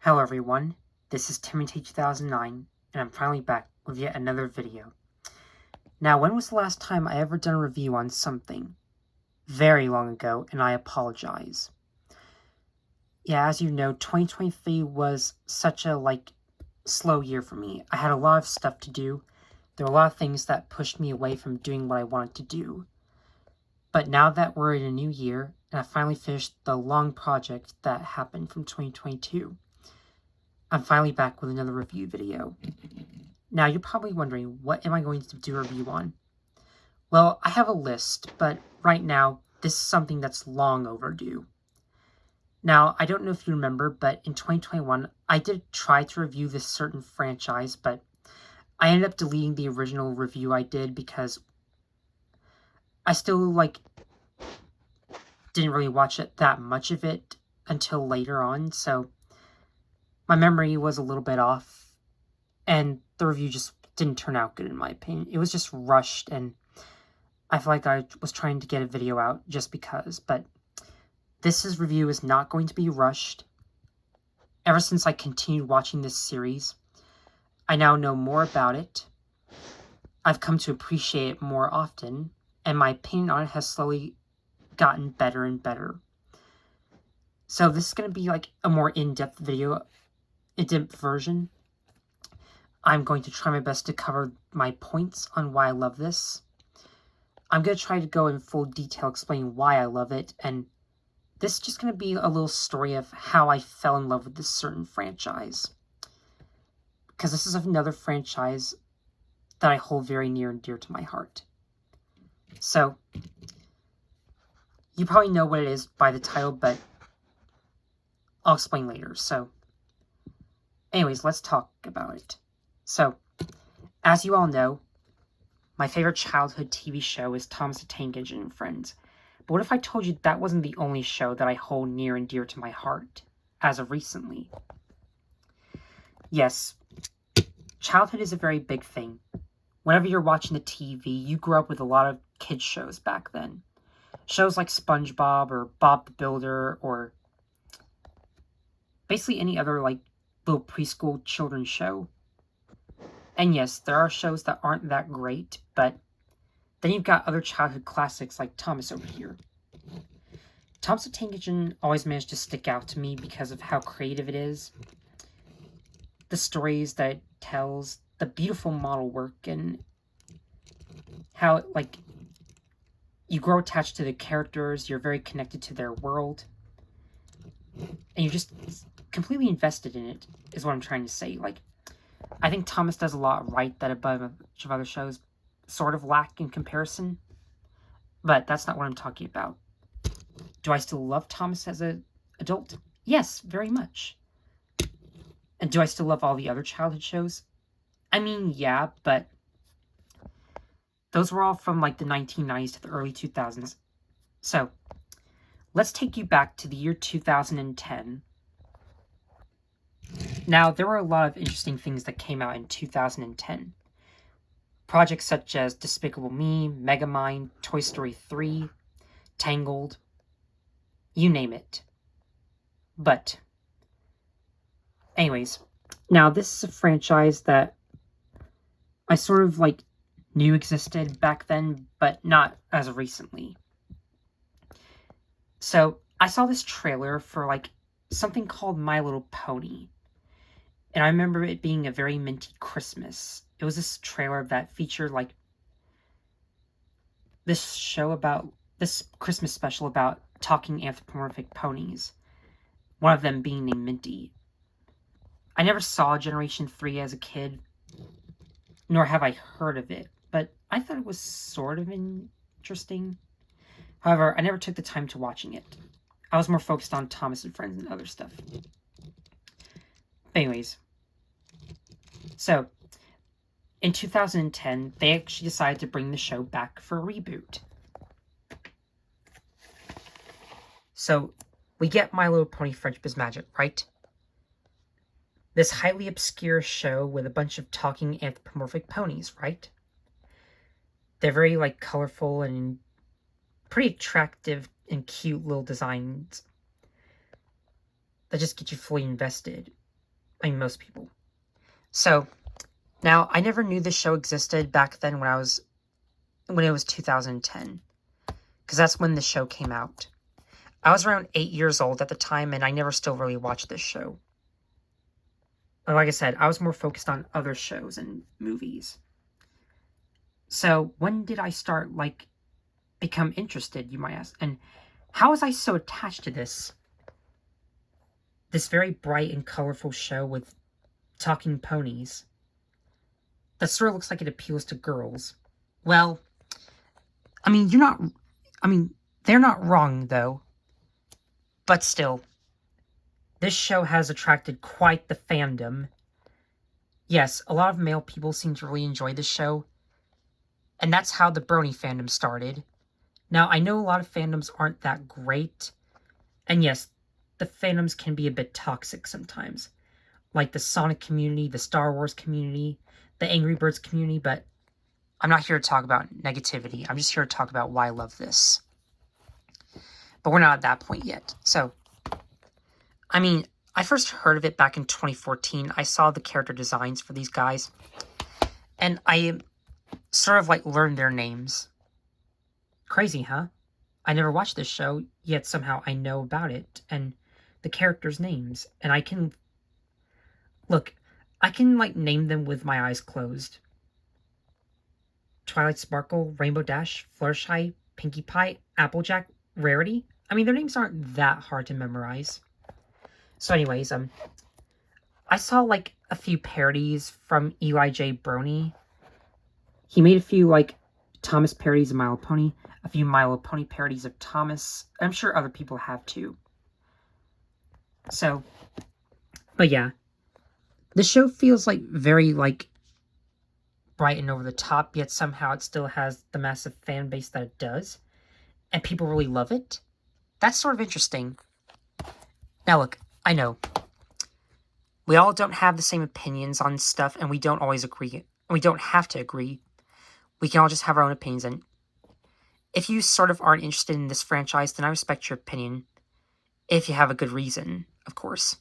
Hello everyone, this is Timothy2009, and I'm finally back with yet another video. Now, when was the last time I ever done a review on something? Very long ago, and I apologize. Yeah, as you know, 2023 was such a, slow year for me. I had a lot of stuff to do. There were a lot of things that pushed me away from doing what I wanted to do. But now that we're in a new year, and I finally finished the long project that happened from 2022, I'm finally back with another review video. Now, you're probably wondering, what am I going to do a review on? Well, I have a list, but right now, this is something that's long overdue. Now, I don't know if you remember, but in 2021, I did try to review this certain franchise, but I ended up deleting the original review I did because I still, didn't really watch it that much of it until later on, so my memory was a little bit off, and the review just didn't turn out good in my opinion. It was just rushed, and I feel like I was trying to get a video out just because, but this review is not going to be rushed. Ever since I continued watching this series, I now know more about it. I've come to appreciate it more often, and my opinion on it has slowly gotten better and better. So this is going to be like a more in-depth video, in-depth version. I'm going to try my best to cover my points on why I love this. I'm going to try to go in full detail explaining why I love it, and this is just going to be a little story of how I fell in love with this certain franchise. Because this is another franchise that I hold very near and dear to my heart. So, you probably know what it is by the title, but I'll explain later. So, anyways, let's talk about it. So, as you all know, my favorite childhood TV show is Thomas the Tank Engine and Friends. But what if I told you that wasn't the only show that I hold near and dear to my heart, as of recently? Yes, childhood is a very big thing. Whenever you're watching the TV, you grew up with a lot of kids shows back then. Shows like SpongeBob or Bob the Builder or basically any other little preschool children's show. And yes, there are shows that aren't that great, but then you've got other childhood classics like Thomas over here. Thomas the Tank Engine always managed to stick out to me because of how creative it is, the stories that it tells, the beautiful model work, and how you grow attached to the characters, you're very connected to their world, and you're just completely invested in it, is what I'm trying to say. I think Thomas does a lot right that a bunch of other shows sort of lack in comparison, but that's not what I'm talking about. Do I still love Thomas as an adult? Yes, very much. And do I still love all the other childhood shows? I mean, yeah, but those were all from the 1990s to the early 2000s. So, let's take you back to the year 2010. Now, there were a lot of interesting things that came out in 2010. Projects such as Despicable Me, Megamind, Toy Story 3, Tangled, you name it. But, anyways, now this is a franchise that I sort of knew existed back then, but not as of recently. So, I saw this trailer for something called My Little Pony. And I remember it being a very minty Christmas. It was this trailer that featured this Christmas special about talking anthropomorphic ponies. One of them being named Minty. I never saw Generation 3 as a kid, nor have I heard of it, but I thought it was sort of interesting. However, I never took the time to watching it. I was more focused on Thomas and Friends and other stuff. But anyways, so in 2010, they actually decided to bring the show back for a reboot. So we get My Little Pony Friendship is Magic, right? This highly obscure show with a bunch of talking anthropomorphic ponies, right? They're very colorful and pretty attractive and cute little designs that just get you fully invested. I mean, most people. So, now, I never knew this show existed back then when it was 2010. Because that's when the show came out. I was around 8 years old at the time, and I never still really watched this show. But like I said, I was more focused on other shows and movies. So, when did I start, become interested, you might ask? And how was I so attached to this very bright and colorful show with talking ponies that sort of looks like it appeals to girls? Well, I mean, they're not wrong, though. But still, this show has attracted quite the fandom. Yes, a lot of male people seem to really enjoy this show, and that's how the brony fandom started. Now, I know a lot of fandoms aren't that great, and yes, the fandoms can be a bit toxic sometimes. Like the Sonic community, the Star Wars community, the Angry Birds community, but I'm not here to talk about negativity. I'm just here to talk about why I love this. But we're not at that point yet. So, I mean, I first heard of it back in 2014. I saw the character designs for these guys, and I sort of learned their names. Crazy, huh? I never watched this show, yet somehow I know about it and the characters' names, and I can name them with my eyes closed. Twilight Sparkle, Rainbow Dash, Fluttershy, Pinkie Pie, Applejack, Rarity. I mean, their names aren't that hard to memorize. So anyways, I saw a few parodies from Eli J. Brony. He made a few Thomas parodies of My Little Pony, a few My Little Pony parodies of Thomas. I'm sure other people have too. So, but yeah, the show feels very bright and over the top, yet somehow it still has the massive fan base that it does, and people really love it. That's sort of interesting. Now look, I know we all don't have the same opinions on stuff, and we don't always agree. We don't have to agree. We can all just have our own opinions, and if you sort of aren't interested in this franchise, then I respect your opinion. If you have a good reason, of course.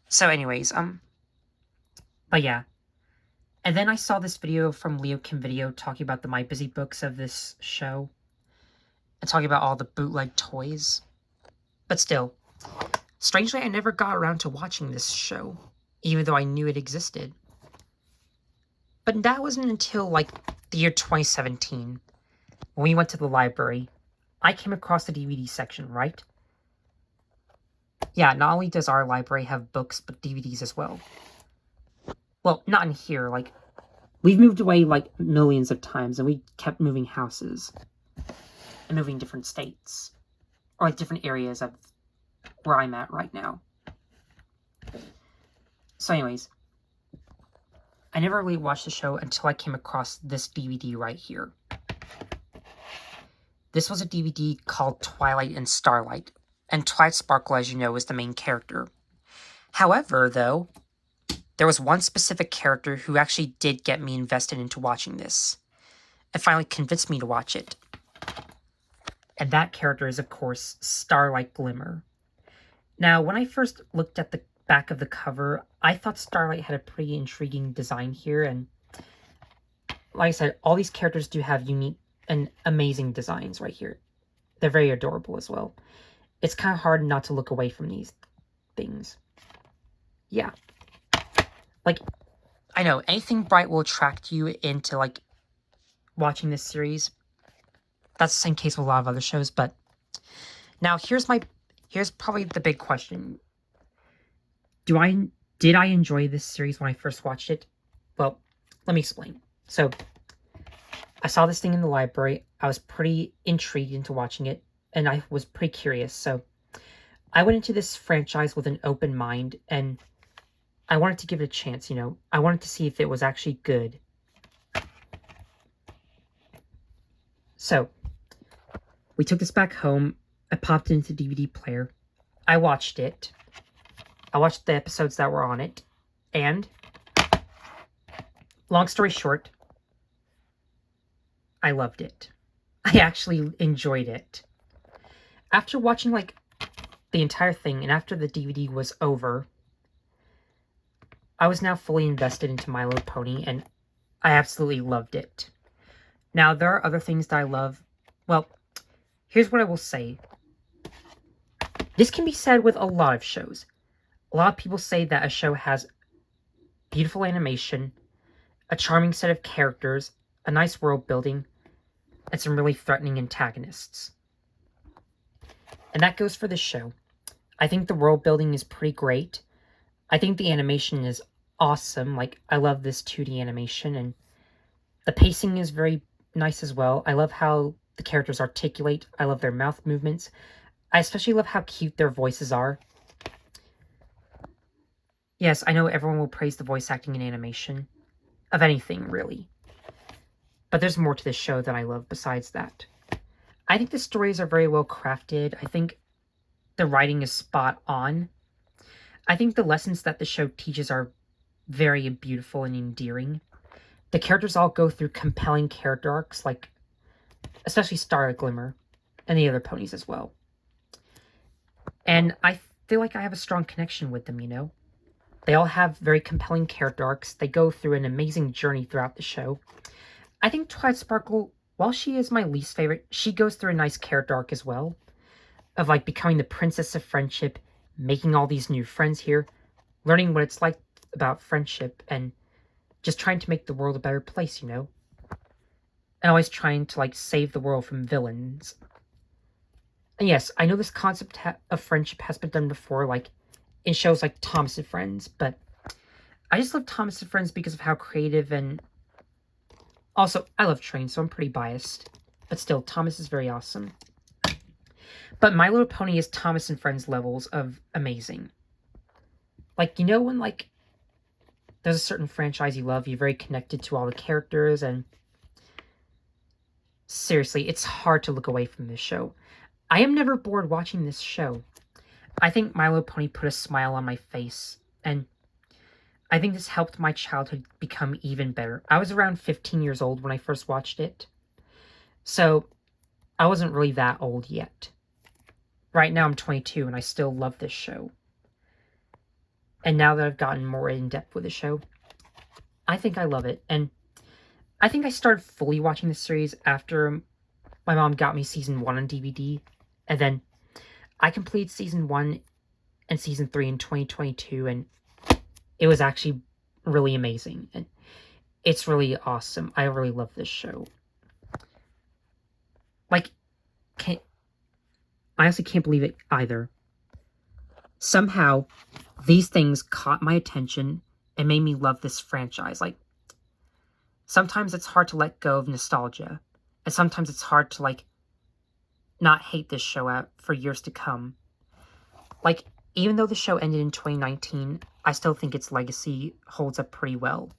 So anyways, but yeah. And then I saw this video from Leo Kim Video talking about the My Busy Books of this show, and talking about all the bootleg toys. But still, strangely, I never got around to watching this show, even though I knew it existed. But that wasn't until, the year 2017, when we went to the library. I came across the DVD section, right? Yeah, not only does our library have books, but DVDs as well. Well, not in here, we've moved away, millions of times, and we kept moving houses. And moving different states. Or, different areas of where I'm at right now. So anyways, I never really watched the show until I came across this DVD right here. This was a DVD called Twilight and Starlight, and Twilight Sparkle, as you know, is the main character. However, though, there was one specific character who actually did get me invested into watching this, and finally convinced me to watch it. And that character is, of course, Starlight Glimmer. Now, when I first looked at the back of the cover, I thought Starlight had a pretty intriguing design here, and like I said, all these characters do have unique and amazing designs right here. They're very adorable as well. It's kind of hard not to look away from these things. Yeah. I know, anything bright will attract you into, watching this series. That's the same case with a lot of other shows, but now here's probably the big question. Did I enjoy this series when I first watched it? Well, let me explain. So, I saw this thing in the library. I was pretty intrigued into watching it, and I was pretty curious. So, I went into this franchise with an open mind, and I wanted to give it a chance, I wanted to see if it was actually good. So, we took this back home. I popped it into the DVD player. I watched it. I watched the episodes that were on it. And, long story short, I loved it. I actually enjoyed it. After watching, the entire thing, and after the DVD was over, I was now fully invested into My Little Pony, and I absolutely loved it. Now, there are other things that I love. Well, here's what I will say. This can be said with a lot of shows. A lot of people say that a show has beautiful animation, a charming set of characters, a nice world building, and some really threatening antagonists. And that goes for this show. I think the world building is pretty great. I think the animation is awesome. Like, I love this 2D animation, and the pacing is very nice as well. I love how the characters articulate. I love their mouth movements. I especially love how cute their voices are. Yes, I know everyone will praise the voice acting and animation. Of anything, really. But there's more to this show that I love besides that. I think the stories are very well crafted. I think the writing is spot on. I think the lessons that the show teaches are very beautiful and endearing. The characters all go through compelling character arcs, like especially Star Glimmer and the other ponies as well. And I feel like I have a strong connection with them, you know? They all have very compelling character arcs. They go through an amazing journey throughout the show. I think Twilight Sparkle, while she is my least favorite, she goes through a nice character arc as well. Of like becoming the princess of friendship, making all these new friends here, learning what it's like about friendship, and just trying to make the world a better place, you know? And always trying to like save the world from villains. And yes, I know this concept of friendship has been done before, like in shows like Thomas and Friends, but I just love Thomas and Friends because of how creative, and also I love Train, so I'm pretty biased. But still, Thomas is very awesome. But My Little Pony is Thomas and Friends levels of amazing. Like, you know when like there's a certain franchise you love, you're very connected to all the characters, and seriously, it's hard to look away from this show. I am never bored watching this show. I think My Little Pony put a smile on my face, and I think this helped my childhood become even better. I was around 15 years old when I first watched it, so I wasn't really that old yet. Right now I'm 22 and I still love this show. And now that I've gotten more in depth with the show, I think I love it. And I think I started fully watching the series after my mom got me season 1 on DVD, and then I completed season 1 and season 3 in 2022, and it was actually really amazing, and it's really awesome. I really love this show. Like, I honestly can't believe it either. Somehow, these things caught my attention and made me love this franchise. Like, sometimes it's hard to let go of nostalgia, and sometimes it's hard to, like, not hate this show out for years to come. Like, even though the show ended in 2019, I still think its legacy holds up pretty well.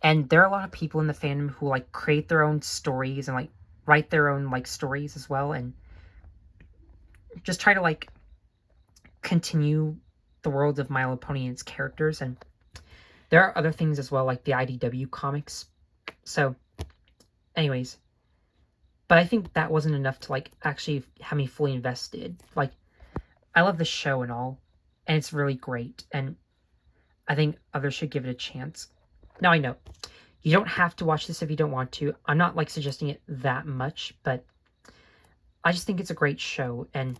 And there are a lot of people in the fandom who, like, create their own stories and, like, write their own, like, stories as well, and just try to, like, continue the world of My Little Pony and its characters. And there are other things as well, like the IDW comics. So, anyways. But I think that wasn't enough to, like, actually have me fully invested. Like, I love the show and all, and it's really great, and I think others should give it a chance. Now, I know, you don't have to watch this if you don't want to. I'm not, like, suggesting it that much, but I just think it's a great show, and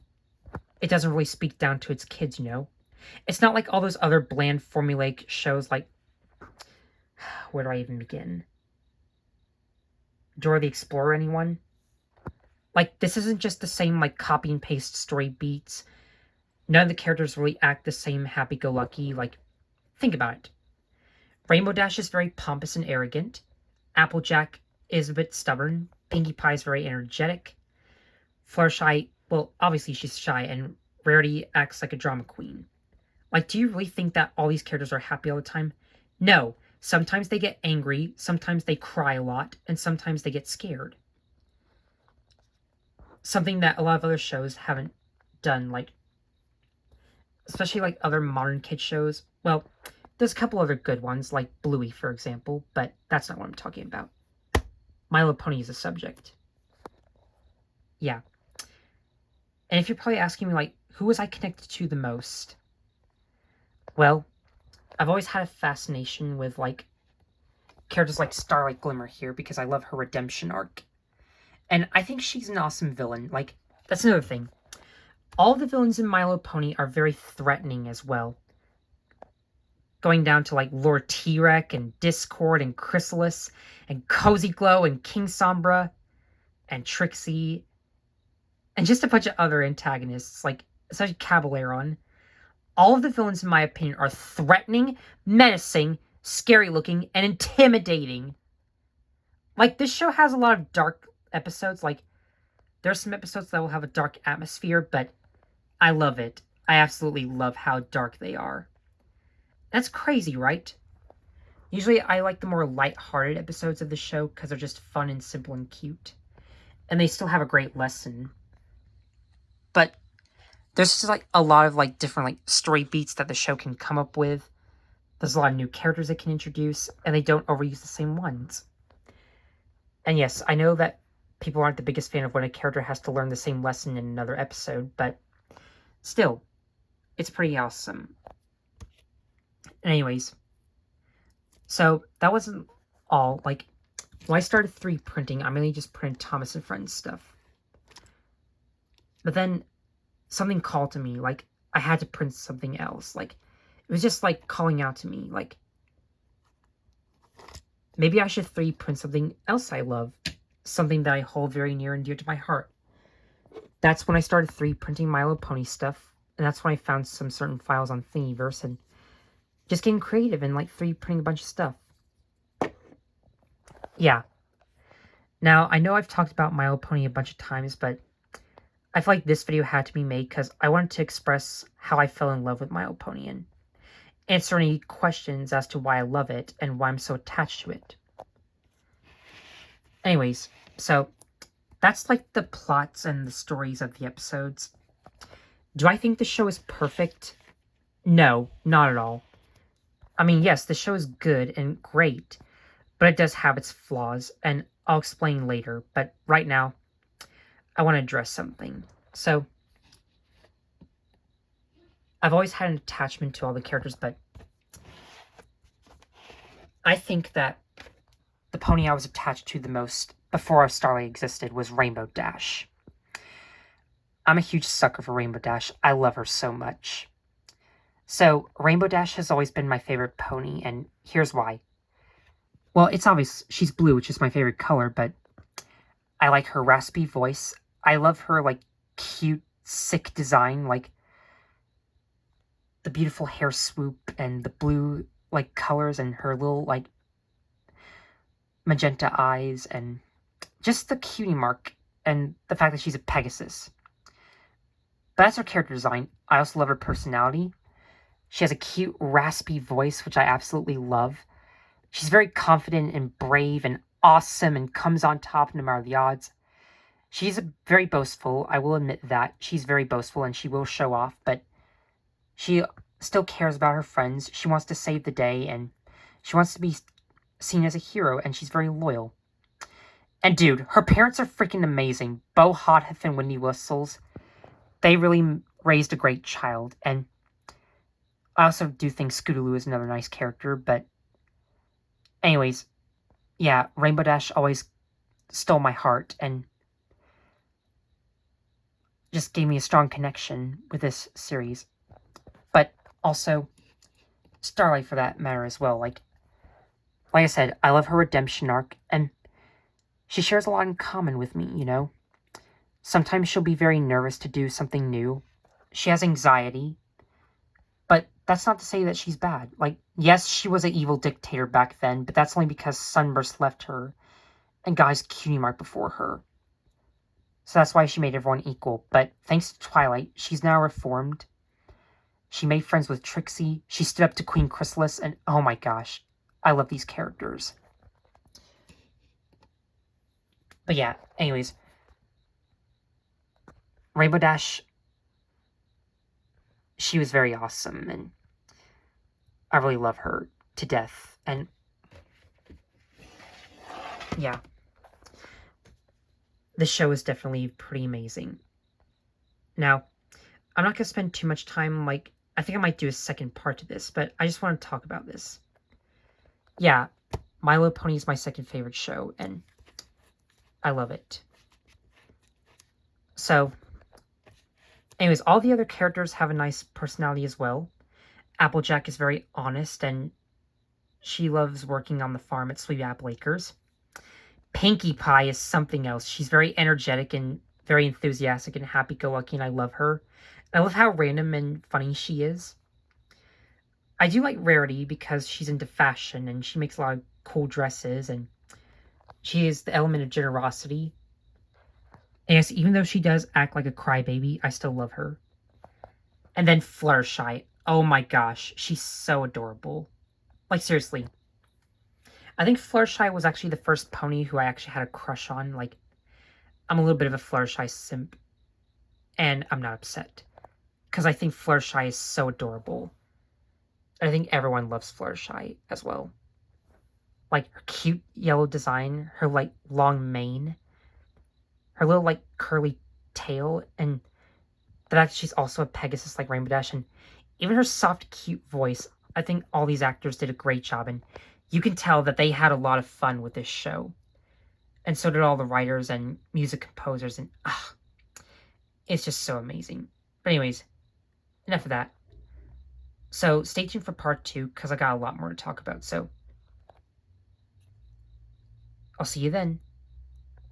it doesn't really speak down to its kids, you know? It's not like all those other bland, formulaic shows like... Where do I even begin? Dora the Explorer, anyone? Like, this isn't just the same, like, copy and paste story beats. None of the characters really act the same happy-go-lucky. Like, think about it. Rainbow Dash is very pompous and arrogant. Applejack is a bit stubborn. Pinkie Pie is very energetic. Fluttershy, well, obviously she's shy, and Rarity acts like a drama queen. Like, do you really think that all these characters are happy all the time? No. Sometimes they get angry, sometimes they cry a lot, and sometimes they get scared. Something that a lot of other shows haven't done, like, especially like other modern kid shows. Well, there's a couple other good ones, like Bluey, for example, but that's not what I'm talking about. My Little Pony is a subject. Yeah. And if you're probably asking me, like, who was I connected to the most? Well, I've always had a fascination with, like, characters like Starlight Glimmer here because I love her redemption arc. And I think she's an awesome villain. Like, that's another thing. All the villains in My Little Pony are very threatening as well. Going down to, like, Lord T-Rex and Discord and Chrysalis and Cozy Glow and King Sombra and Trixie and just a bunch of other antagonists, like, such as Cabaleron. All of the villains, in my opinion, are threatening, menacing, scary-looking, and intimidating. Like, this show has a lot of dark episodes. Like, there's some episodes that will have a dark atmosphere, but I love it. I absolutely love how dark they are. That's crazy, right? Usually I like the more light-hearted episodes of the show because they're just fun and simple and cute. And they still have a great lesson. But there's just, like, a lot of, like, different, like, story beats that the show can come up with. There's a lot of new characters it can introduce, and they don't overuse the same ones. And yes, I know that people aren't the biggest fan of when a character has to learn the same lesson in another episode, but still, it's pretty awesome. Anyways, so that wasn't all. Like, when I started 3 printing, I mainly just printed Thomas and Friends stuff. But then something called to me, like, I had to print something else. Like, it was just, like, calling out to me, like, maybe I should 3 print something else I love. Something that I hold very near and dear to my heart. That's when I started 3 printing My Little Pony stuff. And that's when I found some certain files on Thingiverse and just getting creative and, like, 3 printing a bunch of stuff. Yeah. Now, I know I've talked about My Little Pony a bunch of times, but I feel like this video had to be made because I wanted to express how I fell in love with My Little Pony and answer any questions as to why I love it and why I'm so attached to it. Anyways, so that's, like, the plots and the stories of the episodes. Do I think the show is perfect? No, not at all. I mean, yes, the show is good and great, but it does have its flaws, and I'll explain later. But right now, I want to address something. So, I've always had an attachment to all the characters, but I think that the pony I was attached to the most before Starlight existed was Rainbow Dash. I'm a huge sucker for Rainbow Dash. I love her so much. So, Rainbow Dash has always been my favorite pony, and here's why. Well, it's obvious she's blue, which is my favorite color, but I like her raspy voice. I love her, like, cute, sick design, like the beautiful hair swoop and the blue, like, colors and her little, like, magenta eyes and just the cutie mark and the fact that she's a Pegasus. But that's her character design. I also love her personality. She has a cute, raspy voice, which I absolutely love. She's very confident and brave and awesome and comes on top no matter the odds. She's very boastful. I will admit that. She's very boastful and she will show off, but she still cares about her friends. She wants to save the day and she wants to be seen as a hero, and she's very loyal. And dude, her parents are freaking amazing. Bo Hothuff and Wendy Whistles. They really raised a great child, and I also do think Scootaloo is another nice character, but anyways, yeah, Rainbow Dash always stole my heart and just gave me a strong connection with this series. But also Starlight for that matter as well. Like I said, I love her redemption arc, and she shares a lot in common with me, you know? Sometimes she'll be very nervous to do something new. She has anxiety, but that's not to say that she's bad. Like, yes, she was an evil dictator back then, but that's only because Sunburst left her and got his cutie mark before her. So that's why she made everyone equal. But thanks to Twilight, she's now reformed. She made friends with Trixie. She stood up to Queen Chrysalis, and oh my gosh, I love these characters. But yeah, anyways, Rainbow Dash, she was very awesome, and I really love her to death. And yeah, the show is definitely pretty amazing. Now, I'm not going to spend too much time, like, I think I might do a second part to this, but I just want to talk about this. Yeah, My Little Pony is my second favorite show, and I love it. So, anyways, all the other characters have a nice personality as well. Applejack is very honest, and she loves working on the farm at Sweet Apple Acres. Pinkie Pie is something else. She's very energetic and very enthusiastic and happy-go-lucky, and I love her. I love how random and funny she is. I do like Rarity because she's into fashion and she makes a lot of cool dresses, and she has the element of generosity. And yes, even though she does act like a crybaby, I still love her. And then Fluttershy. Oh my gosh, she's so adorable. Like, seriously. I think Fluttershy was actually the first pony who I actually had a crush on. Like, I'm a little bit of a Fluttershy simp. And I'm not upset. Because I think Fluttershy is so adorable. And I think everyone loves Fluttershy as well. Like, her cute yellow design, her, like, long mane, her little, like, curly tail, and the fact that she's also a Pegasus like Rainbow Dash, and even her soft, cute voice. I think all these actors did a great job, and you can tell that they had a lot of fun with this show. And so did all the writers and music composers, and it's just so amazing. But anyways, enough of that. So stay tuned for part 2, because I got a lot more to talk about, so I'll see you then.